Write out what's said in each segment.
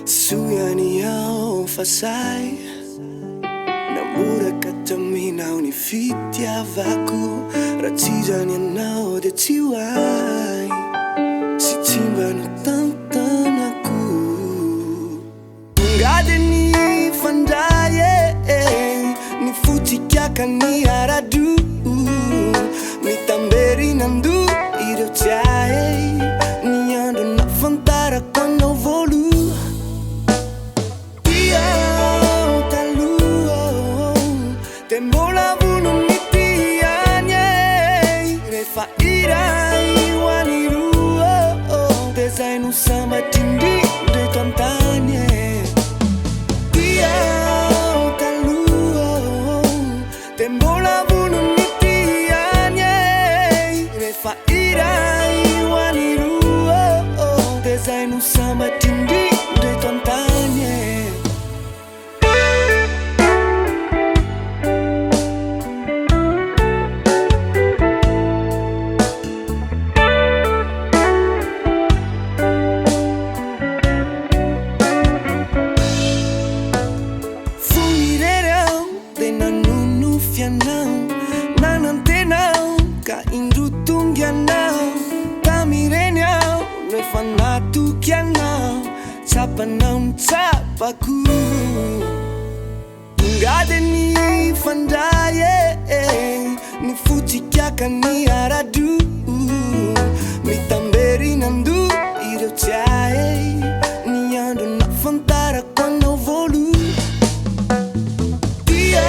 Suyani ao fasai namura kataminao ni fitiavako ratizany anao de tsy hoay sy tsy mba no tantanako ngady ny fandray ny fotsikiaka ny aradu mitamberinandu ireo tsy ay ny andro nafantarako anao volo Tembola vuno mitianye refa Iray waniru design usama tindi de tontanie Dia talu Tembola vuno mitianye refa Iray waniru design usama tindi de tontanie Fanatu kianau Sapanau sapaku Ngade ni fandaye Ni futikiaka ni aradu Mitamberi nandu iro tiae Ni ando na fantara quando volu Dia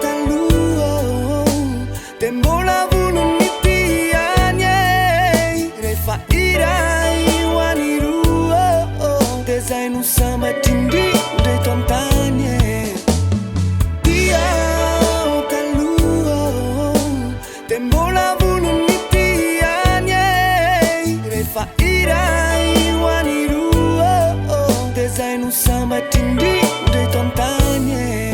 talu Tembola vuno mitianye Refa Iray waniru design usama tindi de tontanie Dia talu Tembola vuno mitianye refa Iray waniru design usama tindi de tontanie